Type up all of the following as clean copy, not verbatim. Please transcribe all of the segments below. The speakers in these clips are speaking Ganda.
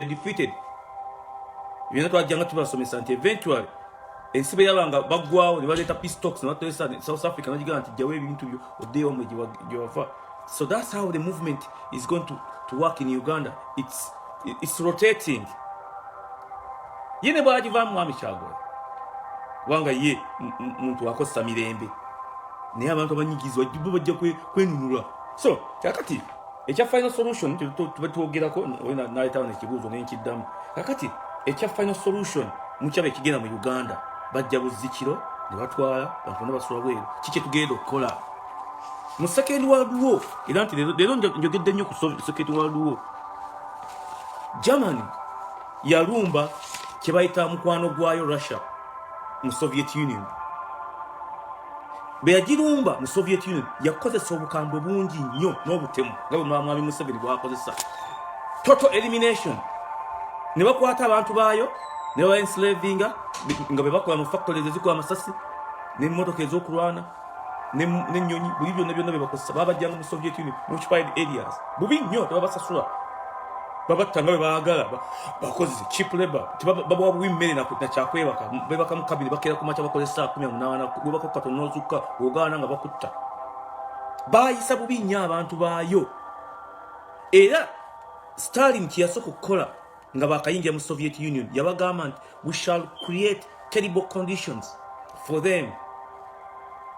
defeated. You're not going to some eventually. And see, banga bagwawo ne baleta peace talks not to South Africa najiga anti jawe bintu byo odeo mwe jiwa. So that's how the movement is going to work in Uganda. It's rotating. Yene bajiva mwami chagwe wanga ye muntu wakosa mirembe ne abantu abanyigizwa jibu bajja kwenunula. So kakati echa final solution tubetugerako wena naita ne kibuzo n'enkidamu kakati echa final solution muchabe kigenda mu Uganda bajja buzikiro ne batwala abantu ne basula bweru kike tugenda okukola mu second world war era nti lero njogedde nnyo ku second world war. Germany yalumba kibayita mukwano gwayo Russia mu Soviet Union. Beyagirumba mu Soviet Union yakozesa obukambwe bungi nnyo n'obutemu ngabo mwami Museveni bwakozesa total elimination. Ne bakwata abantu baayo ne ba enslavinga nga bebakola mu factories ezikola amasasi n'emmotoka ez'okulwana n'ennyonyi buli byonna bebakozesa babajjanga mu Soviet Union mu occupied areas bubi nnyo tebabasasula babatanga bebaagala bakozi cheap labor babawa bw'immere na kyakwebaka bebaka mu kabiri bakera ku macha bakozesa 18 bwebaka katonozuka ogana nga bakutta bayisa bubi nnyo abantu baayo. Era Stalin kiyasoka okukola nga bakayingira mu Soviet Union yabagamba nti we shall create terrible conditions for them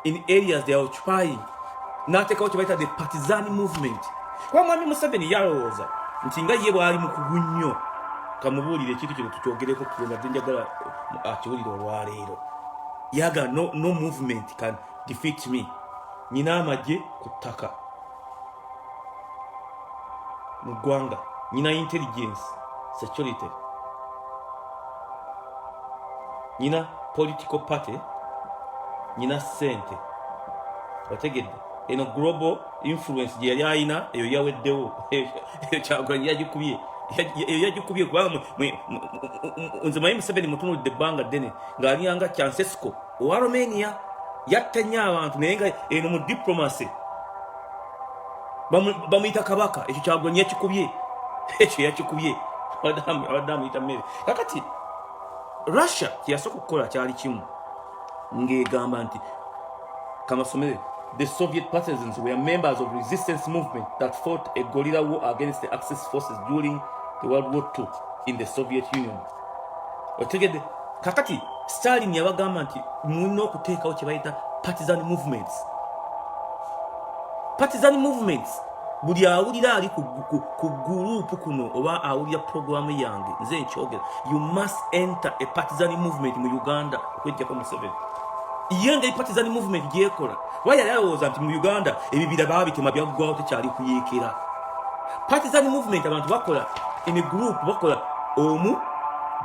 in areas they are occupying. Nateka okibaita the partisan movement. Kwa mwami Museveni yalowooza nti nga ye bwali mu kugunyo kamubuulire ekintu kino tukyogereko kuba njagala akiwulire olwaleero yaga no movement can defeat me. Nina amagye ku ttaka mu ggwanga, nina intelligence security, nina political party, nina sente. Wategedde eno global influence je yali ayina eyo yaweddewo Kyagulanyi yagikubye kubanga nze mayi Museveni mutunulidde ebbanga ddene ng'aliyanga Ceausescu owa Romania yatta nnyo abantu naye nga eno mu diplomacy bamuyita kabaka. Ekyo Kyagulanyi yakikubye, ekyo yakikubye abadde amuyita mmere. Kakati Russia kyeyasooka okukola kyali kimu ng'egamba nti kamasomere the Soviet partisans were members of resistance movement that fought a guerrilla war against the Axis forces during the World War II in the Soviet Union. Otegedde kakati Stalin yabagamba nti mulina okuteekawo kye bayita partisan movements. Partisan movements buli awulira ali ku gurupu kuno oba awulira programu yange nze nkyogera you must enter a partisan movement mu Uganda okwejjako Museveni. Yenga partisan movement gyekola waya yalowooza nti mu Uganda ebibira baabitema byaggwawo tekyali kuyeekera. Partisan movement abantu bakola in a group bakola omu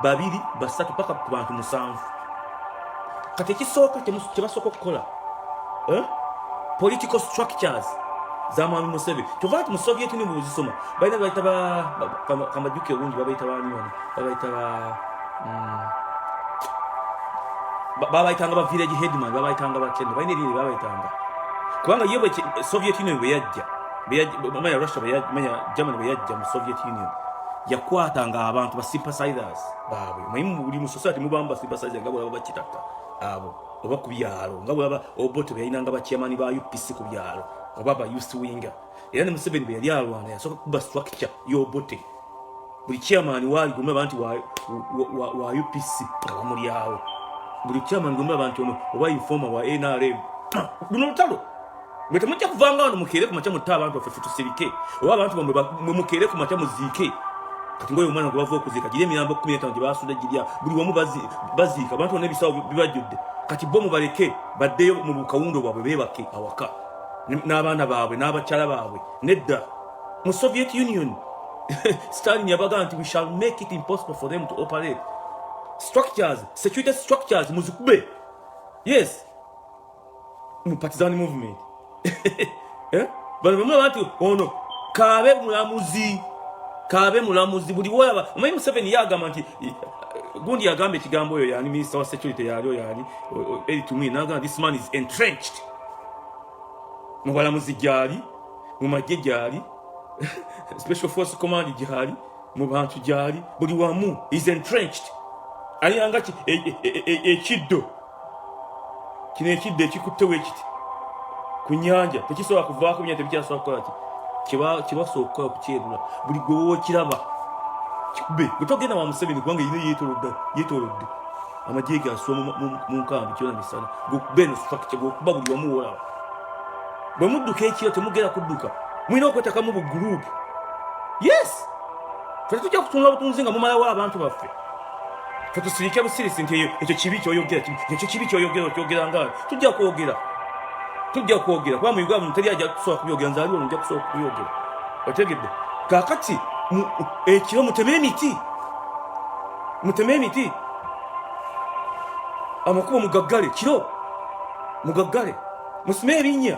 babiri basatu paka ku bantu 7. Kati ekisooka kyebasooka okukola political structures za mwami Museveni. Kyova nti mu Soviet Union bw'ozisoma balina bayita kamajuke obungi babayita banyoni babayita babayitanga ba village headman babayitanga ba kendo balina eriri babayitanga kubanga yebwe Soviet Union bwe yajja manya Russia bwe yajja manya Germany bwe yajja mu Soviet Union yakwatanga abantu ba sympathizers baabwe mulimu buli mu society mubamba sympathizers nga bwaba bakitaka abo oba ku byalo nga bwaba obote bayinanga ba chairman ba UPC ku byalo oba ba youth winger. Era ne Museveni bwe yali alwana yasoka kuba structure y'obote buli chairman wali gumba abantu wa UPC nga bamuli awo buli chairman gumba abantu ono oba informer wa NRM buno lutalo bwe temujja kuvanga wano mukeere ku macha mutta abantu baffe tusirike oba abantu bamwe mukeere ku macha muzike. Kati ngoyo omwana gwe bava okuzika giri emirambo 15 gye basudde girya buli wamu baziika abantu bonna ebisawo bibajjudde. Kati bo mubaleke baddeyo mu bukawundo bwabwe beebake awaka n'abaana baabwe n'abakyala baabwe. Nedda mu Soviet Union Stalin yabaga nti we shall make it impossible for them to operate structures, security structures muzikube. Yes, mu partisan movement bano bamwe abantu ono kabe mulamuzi buli waba omanyi Museveni yagamba nti gundi yagambe ekigambo oyo yani minister wa security yalio yani eritumwi naga this man is entrenched mu balamuzi gyali mu magye gyali special force command jihali mu bantu jali buli wamu is entrenched aliyanga ekiddo kino ekiddo ekikuttewo ekiti ku nyanja tekisobola kuvaako byonna tebikyasobola kukola ki kibasobola okukola okukyerula buli gwe wookiraba kikube bwe togenda wa Museveni kubanga yine yeetoolodde amagye ge asuwa mu nkambi kyona misana gwe eno structure gwekuba buli wamu woolaba bwe mudduka ekiro temugenda kudduka mulina okwetakamu bu group yes ffe tujja kutunula obutunzi nga mumalawo abantu baffe ffe tusirike busirisi nti ekyo kibi kyoyogera ekyo kibi kyoyogera okyogera nga tujja kwogera kuba mu Uganda teri ajja kusobola kubyogera nzaaliwo nja kusobola kubyogera otegedde kaakati ekiro muteme emiti amakubo mugaggale kiro mugaggale musime ebinnya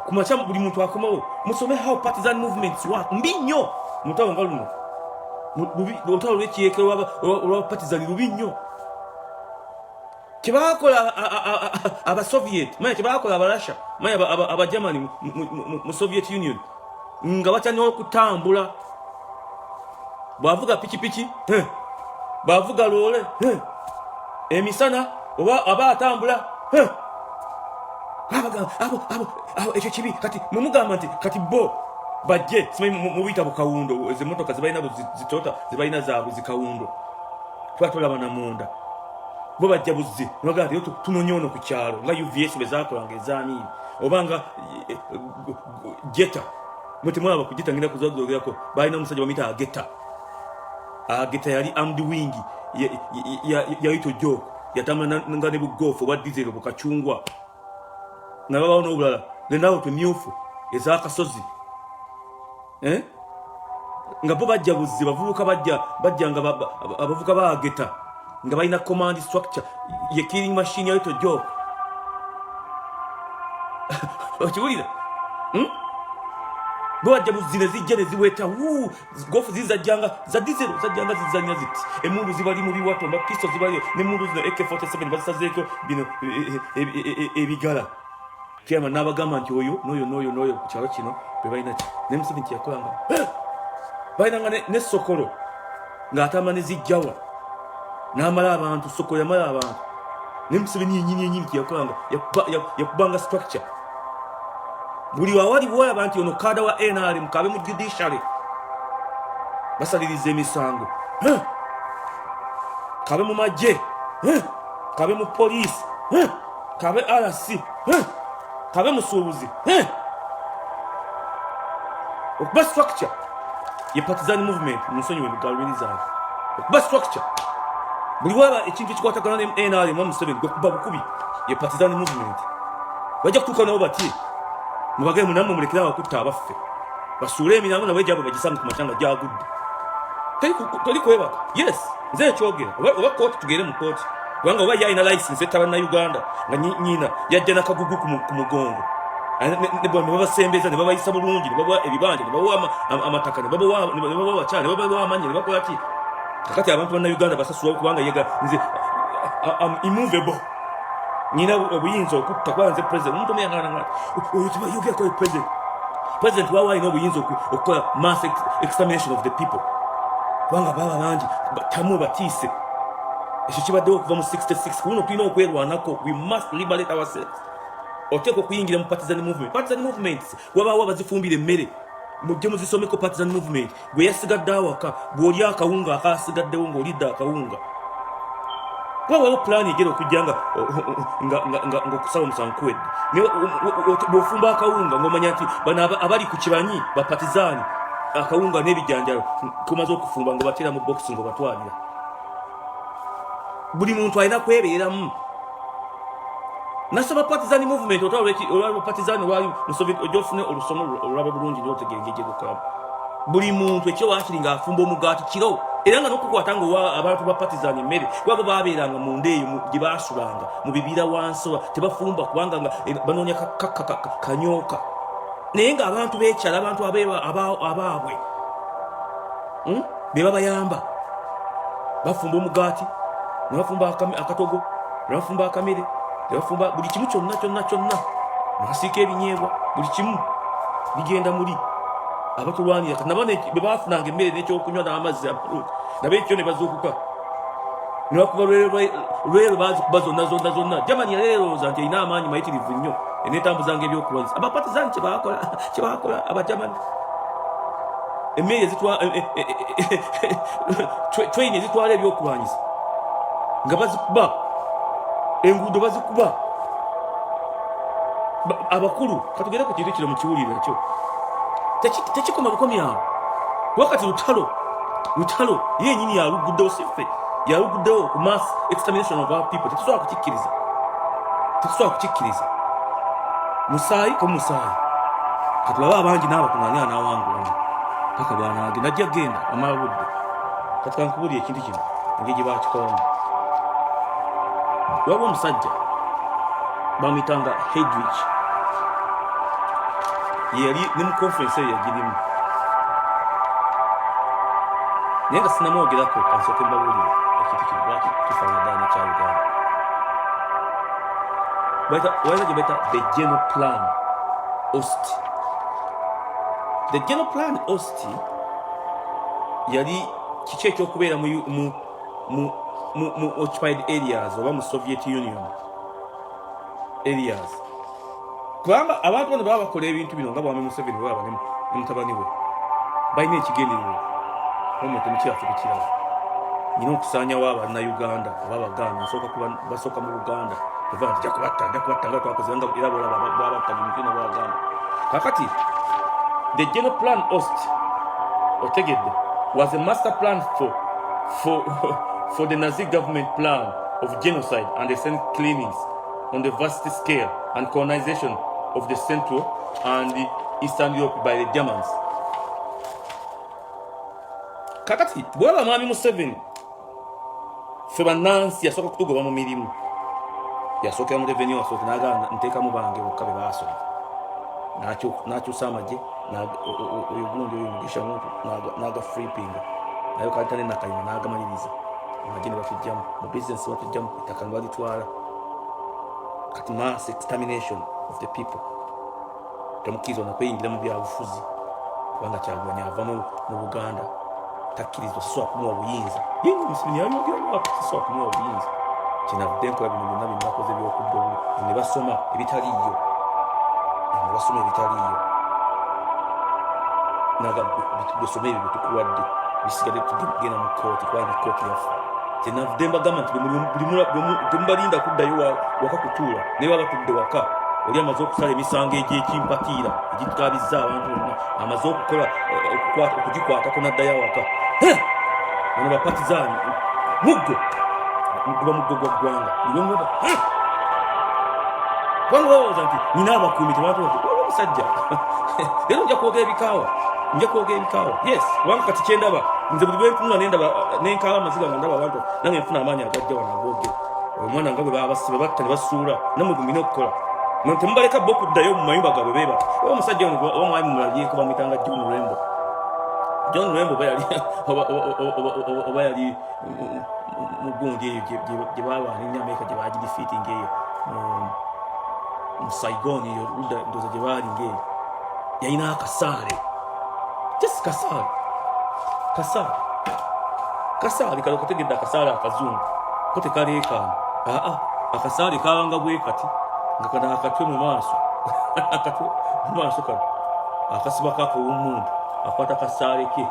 kumacha buli muntu akomawo musome how partisan movements work mbi nnyo mutawo nga luno lutalo lwekiyekero olwa partisan lubi nnyo kyebakola abasoviet manya kyebakola abarussia manya abagermany mu Soviet Union nga batanira okutambula bwavuga pikipiki bavuga loole emisana oba aba atambula ekyo kibi kati mumugamba nti kati bo bajje simanyi mubiyita bukawundo ezimotoka zibalina zitota zibalina zaabwe zikawundo twatolaba namunda bo bajja buzzi nogamba nti tunonye ono ku kyalo nga UVS bezakolanga ezaaniini oba nga jeta mutemwaba ku jeta ngenda kuzogerako balina omusajja bamuyita ageta yali armed wing yayito joko yatambula nga ne bugofu obwa diesel bukacungwa nga babawo n'obulala nenawo tumyufu ez'akasozi nga bo bajja buzzi bavubuka bajja nga abavubuka baageta nga balina command structure ye killing machine yayito joko okiwulira bo bajja buzzi ne zijja ne ziweta gofu zizajjanga za diesel zajjanga zizanya ziti emundu zibali mu biwato pisto zibali n'emundu zino AK-47 bazisazeeko bino ebigala kyama n'abagamba nti oyo n'oyo ku kyalo kino be balina ki ne Museveni yakolanga balinanga ne Sokolo ng'atamba ne zijjawa n'amala abantu Sokolo yamala abantu ne Museveni yennyini yakolanga yakubanga structure buli wawali bwolaba nti ono kada wa NRM kabe mu judiciary basaliriza emisango kabe mu magye kabe mu police kabe RC kabe musuubuzi okuba structure ye partisan movement musonyiwe mugalwirizaako okuba structure buli waba ekintu ekikwatagana ne NRM wa Museveni okuba bukubi ye partisan movement bajja kutuuka nabo bati mubagee munamwe mulekera bakutta abaffe basuule emirambo nabo ejabo bagisanga ku macanga gyagudde teri kwebaka yes nze ekyogera oba kooti tugere mu kooti kubanga oba yalina license etaba na Uganda nga nyina yajja n'akagugu ku mugongo ne babasembeza ne babayisa bulungi ne babawa ebibanja ne babawa amataka ne babawa bakyala ne babawa amanya ne bakola ki kakati abantu banna Uganda basasula kubanga yega nze immovable nina obuyinza okutta kwanze president omuntu omuyangana oyo tibayogera ko president wawa ino obuyinza okukola mass extermination of the people kubanga baba bangi tamu batiise ekyo kibaddewo okuva mu 66 kuno tulina okwerwanako we must liberate ourselves oteeka okuyingira mu partisan movements wabaawo abazifumbira emmere mujje muzisomeko partisan movement gwe yasigadde awaka bw'oli akawunga akasigaddewo ng'olidde akawunga kuba waliwo pulaani egera okujja ng'okusaba omusango kuwedde bw'ofumba akawunga ng'omanya nti bano abali ku kibanyi bapatizaani akawunga n'ebijanjalo kumaze okufumba ng'obateera mu bokisi ng'obatwalira buli muntu alina kwebeeramu nasaba partisan movement olwali partisan olwali musoviet ojja ofune olusomo olwaba bulungi n'otegeera engeri gyegukolamu buli muntu ekyo waakiri ng'afumba omugaati kiro era nga n'okukwata nga abantu ba partisan emmere kubanga baabeeranga munda eyo gye baasulanga mu bibira wansi tebafumba kubanga nga banoonya kanyooka naye ng'abantu b'ekyala abantu abaabwe be babayamba bafumba omugaati ne bafumba akatogo ne bafumba akamere ne bafumba buli kimu kyonna ne basiika ebinyeebwa buli kimu bigenda muli abatulwanira kati nabone bebafunanga emmere n'ekyokunywa n'amazzi amalungi nabe ekyo ne bazuukuka ne bakuba lwero bazikuba zonna Germany yaleerowooza nti erina amaanyi mayitirivu nnyo eneetambuzanga ebyokulwanyisa abapatizani kyebakola abagermany emmere train ezitwala ebyokulwanyisa nga bazikuba enguudo bazikuba abakulu katugere ku kintu kino mu kiwulire ekyo tekikoma bukomyawo wakati lutalo yenyini yaluguddewo sife yaluguddewo ku mass extermination of our people tetusobola kukikkiriza musaayi katulaba abangi n'abakuŋŋaanya n'awangulamu paka bwanage najja genda amala budde kati kankubulira ekintu kino engeri gye bakikolamu waliwo omusajja bamuyitanga Heydrich yali ne mu conference eyo yagirimu naye nga sinamwogerako kansooke mbabuulire ekintu kino lwaki tufaanagana kya Uganda walina gye baita the general plan ost. The general plan ost yali kiki ekyokubeera mu occupied areas oba mu Soviet Union areas kubanga abantu bano baba bakola ebintu bino nga bwami Museveni bwe baba ne mutabani we balina ekigendererwa omuntu mukyafu kukiraba nyina okusaanyawo abannayuganda oba abaganda basooka mu Buganda eva nti jakubatta nga twakoze nga era bw'abatta mu mukino bw'Abaganda kakati the general plan ost otegedde was a master plan for the Nazi government plan of genocide and ethnic cleanings on the vast scale and colonization of the Central and the Eastern Europe by the Germans. Kakati bwaba mwami Museveni fe bannansi yasooka kutugoba mu mirimu yasookera mu revenue asooka n'agamba nteekamu bange bokka be baasoma n'akyusa amagye oyo gundi oyo mugisha muntu n'aga freepinga naye kalitane nakayima n'agamaliriza amagye ne batujjamu mu bizinesi batujjamu ettaka ne balitwala kati mass extermination of the people temukkiriza nakweyingira mu byabufuzi kubanga Kyagulanyi ava mu Buganda takkirizwa sisobola kumuwa buyinza yenga Museveni yayogeramu sisobola kumuwa buyinza kinavudde nkola bino byonna binakoze byokudda ne basoma ebitaliiyo naga bisome ebyo bitukuwadde bisigadde tugenda mu kooti kubanga kooti yaffe kyenavudde mbagamba nti temubalinda kuddayo waka kutuula naye baba batudde waka oli amaze okusala emisango egy'ekimpatiira egitwabizza abantu bonna amaze okugikwatako n'addayo awaka bano bapatizaani guba muggo gwa ggwanga iwemuba kubanga balowooza nti nina abakuumi tebatoote omusajja leero nja kwogera ebikaawa yes kubanga kati kyendaba nze buli lwentunula nenkaala amaziga nga ndaba abantu nange nfuna amaanyi agajja wano agoogera omwana nga bwe baba batta ne basuula namwe gumina okukola temubaleka bo okuddayo mu mayumba gaabwe beebata oba omusajja ono oba mwami mulalyeko bamuyitanga John Lwembo oba yali mugundi eyo gye balwanira Amerika gye bagidifeating eyo mu Saigon eyo ludda ndoza gye baali ngaeyo yalina akasaale just kasaale kale okutegedde akasaale akazungu ko tekaleekaana akasaale kabanga bwe kati nga kana akatwe mu maaso kano akasibako ak'omuntu akwata akasaale ke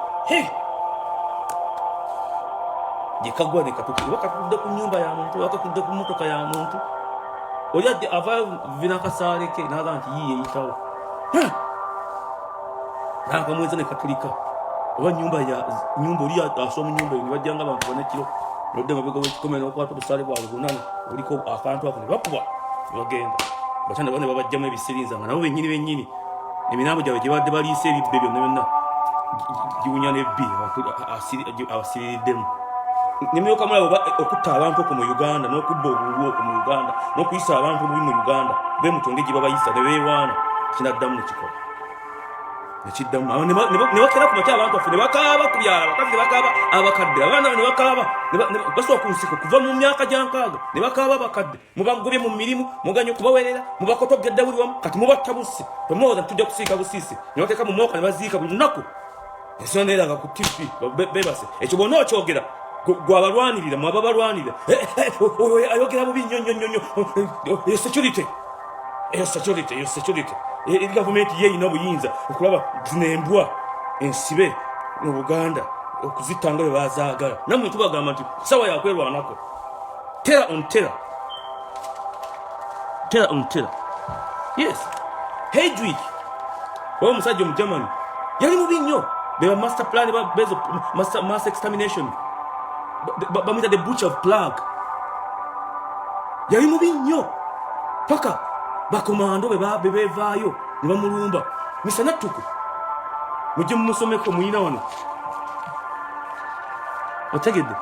gyekagwa nekatuka katudde ku nyumba ya muntu katudde ku motoka ya muntu oli adde avaayo vina akasaale ke naga nti yiye eyitawo nakamweza nekatulika oba nyumba oli asoma mu nyumba eyo nebajjanga abantu banekiro nodde mabega w'ekikome n'okwata obusaale bwabwe bunana oliko akantu ako ne bakuba nebagenda batya ne babajjamu ebisirinza nga nabo bennyini eminambo gyabwe gye badde baliisa ebibbe byonna giwunya nebbi abasiririddemu nemyoka mulabo okutta abantu okwo mu Uganda n'okubba obululu okwo mu Uganda n'okuyisa abantu obubi mu Uganda bemutonge gye babayisa ne beewaana kinaddamu nekikola ekiddamu ne bakera ku makya abantu baffe ne bakaaba ku byala abakazi ne bakaaba abakadde abaana ne bakaaba basobola ku nsiko kuva mu myaka gya 6 ne bakaaba abakadde mubagobye mu mirimu muganya okubawerera mubakotogedde buli wamu kati mubatta busi temwoza tujja kusiika busiisi ne bateeka mu mwoka ne baziika buli lunaku ensonga eraga ku tv bebase ekyo bonna okyogera gwabalwanirira mwaba balwanirira ayogera bubi nnyo security gavumenti ye erina obuyinza okulaba zino embwa ensibe mu Buganda okuzitanga bwe bazaagala nammwe tubagamba nti sawa yakwerwanako terror on terror. Yes, Heydrich omusajja mu Germany yali mubi nnyo beba master plan bezo mass extermination bamwita the butcher of plague yali mubi nnyo paka bakomando bebevaayo ne bamulumba misana ttuku mujje mumusomeko muyina wano otegedde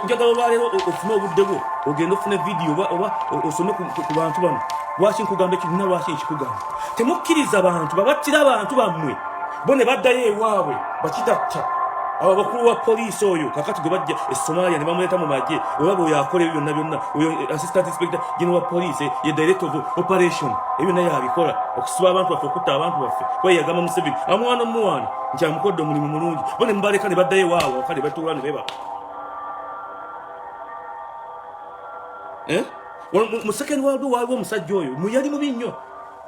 njagala olwaleero ofune obudde bwo ogenda ofune vidiyo oba osome ku bantu bano lwaki nkugamba ekirina lwaki nkikugamba temukkiriza abantu babattira abantu bammwe bo ne baddayo ewaabwe bakitatta abo bakulu wa poliisi oyo kakati gwe bajja Somalia ne bamuleeta mu magye olaba oyo akola ebyo byonna oyo assistant inspector general wa police ye director of operation ebyo naye abikola okusiba abantu baffe okutta abantu baffe kweyagama Museveni amwana omuwana nti amukodde omulimu mulungi bo ne mubaleka ne baddayo ewaabwe wakati batuula ne beba mu second world war waliwo omusajja oyo yali mubi nnyo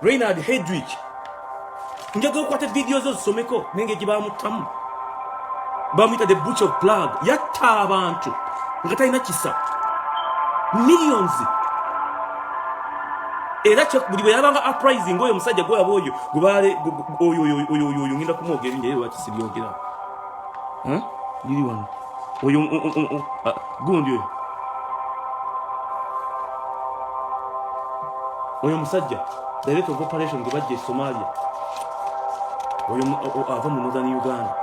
Reinhard Heydrich njagala okwata vidiyo zo zisomeko nenge gye bamuttamu bamwita the butcher of plague yatta abantu nga talina kisa millions era buli bwe yabanga uprising oyo omusajja gwaba oyo gubale oyo ngenda kumwogera erinnya lwaki siryogera yiri wano oyo gundi oyo musajja director of operation gwe bajja Somalia oyo ava mu Northern Uganda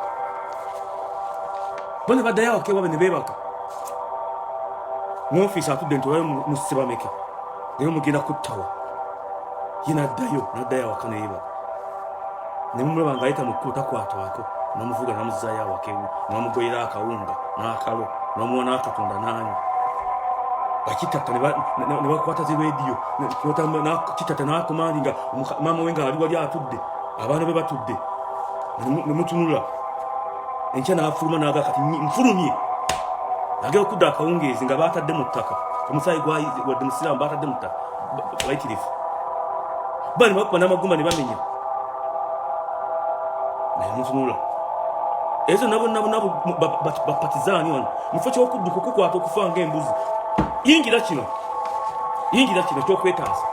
bone baddayo awaka ewaabwe ne beebaka mu ofiisi atudde nti olwayo musibameke naye mugenda kuttawa ye naddayo awaka neyeebaka ne mumulaba ng'ayita mu kkubo takwatwako namuvuga namuzaayo awaka ewu namugoyera akawunga n'akalo namuwa n'akatunda n'anywa bakitatta ne bakwata zi rediyo kitatta n'akomandinga maama we nga ali wali atudde abaana be batudde ne mutunula enkya n'afuluma n'aga kati nfulumye agera okudda akawungeezi nga baatadde mu ttaka omusaayi wadde musiraamu baatadde mu ttaka bayitirifu bani bakuba n'amagumba ne bamenya naye mutunula ezo nabo bapatizaani wano mufo ky'okudduka okukwata okufa ng'embuzi yingira kino kyokwetaaza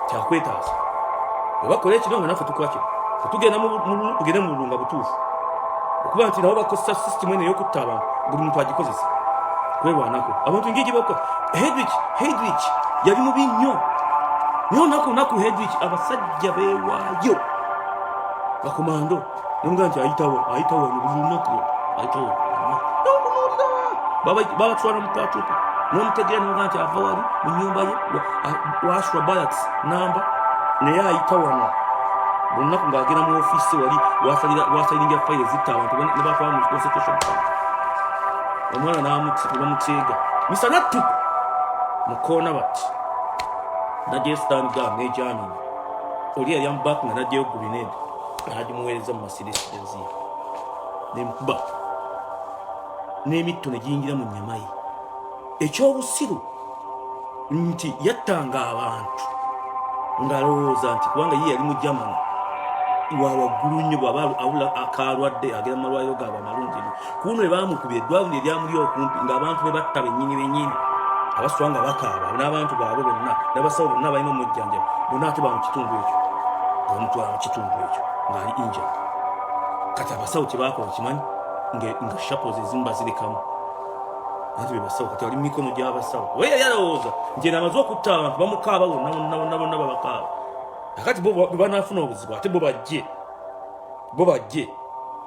kyakwetaaza bwe bakola ekino nga naffe tukola kino tugende mu bulunga butuufu okuba nti nabo bakozesa system eno ey'okutta abantu buli muntu agikozesa kwerwanako abantu ngigi bakola Heydrich yali mubi nnyo naku Heydrich abasajja beewaayo bakomando nemuga nti ayitawo buli lunaku ayitawo babatwala mu patuuka n'omutegera nemuga nti ava wali mu nnyumba ye washwa barracks namba naye ayita wano buli lunaku ng'agenda mu ofiisi wali wasaliringa fayire zitta abantu ne batwala mu concentration camp omwana namuteega misana ttuku mukoona bati najjayo stangan nejamini oli yali amubaku nga najjayo gubinedi nagimuweereza mu masirisi genziya nemukuba n'emitto ne giyingira mu nnyama ye ekyobusiru nti yattanga abantu ng'alowooza nti kubanga ye yali mu Germany wawaggulu nnyo bw'aba awula akalwadde agenda mu malwaliro gaabwe amalungi kuno bwe baamukubira eddwaliro eryamuli okumpi ng'abantu be batta bennyini abaswa nga bakaaba n'abantu baabwe bonna n'abasawo bonna balina omujjanjaba bonna ate ba mu kitundu ekyo bamutwala mu kitundu ekyo ng'ali injured kati abasawo kye baakola kimanyi nga shapos ezimu bazirekamu ate be basawo kati wali mu mikono gy'abasawo oye yali alowooza nti amaze okutta abantu bamukaaba bonna babakaaba akati bo banaafuna obuzibu ate bo bajje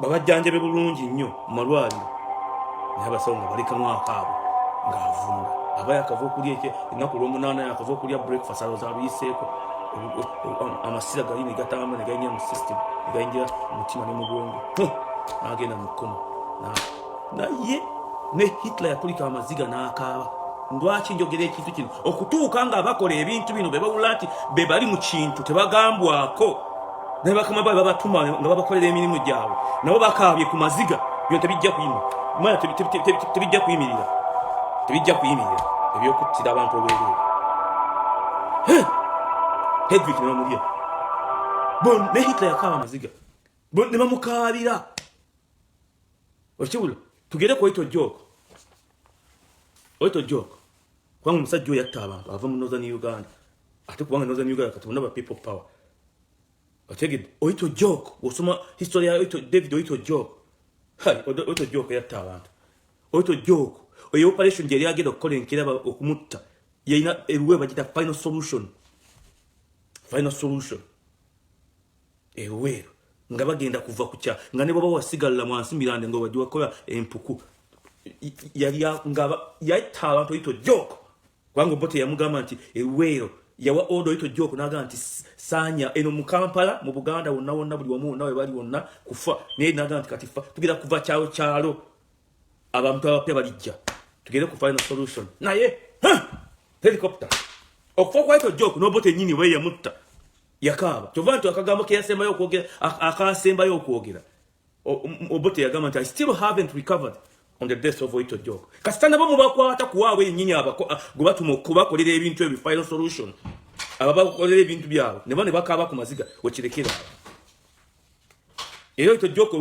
babajjanjabe bulungi nnyo mu malwaliro naye abasawo nga balekamu akaabo ng'avunga aba yakava okulya ennaku olw'omunaana yakava okulya breakfast alowooza aluyiseeko amasira gali ne gatamba ne ganya mu system ne gayingira mutima ne mubwongo agenda mu koma na ye ne Hitler yakulika amaziga n'akaaba ndwaki njogera ekintu kino okutuuka nga abakola ebintu bino bebawula nti be bali mu kintu tebagambwako ne bakama babe babatuma nga babakolera emirimu gyabwe nabo bakaabye ku maziga byo tebijja kuyima mwana tebijja kuyimirira ebyokuttira abantu obwereere Hedwig ne bamulya bon ne Hitler yakaaba amaziga bon ne bamukaabira okibula tugere ku Oito Joke kwanga omusajja oyo yatta abantu ava mu Northern Uganda ate kubanga Northern Uganda katubona ba people power otegedde Oito Joke osoma history ya David Oito Joke Oito Joke yatta abantu Oito Joke oyo operation yali agenda okukola enkiraba okumutta yalina eruwe bagita final solution eruwe nga bagenda kuva kucha nga ne baba wasigalla mwansi mirande ngo bajwa kola empuku yali nga yatta abantu Oito Joke kwango bote yamugamba nti eruwe yawa odo Oito Joke naga nti sanya eno mu Kampala mu Buganda wonna buli wamu nawe bali wonna kufa ne naga nti katifa tugira kuva kyalo abantu abapya balijja tugere ku final solution naye helicopter okufa kwa Oito Joke nobote nyini we yamutta yakaba tovanto akagamba ke yasemba yokwogera akasemba yokwogera obote yagamba nti I still haven't recovered on the death of Oito Joke kasitana bo mubakwata kuwawe nyinyi abako gobatuma kubakolera ebintu ebi final solution ababakolera ebintu byabo ne bakaba ku maziga okirekera Oito Joke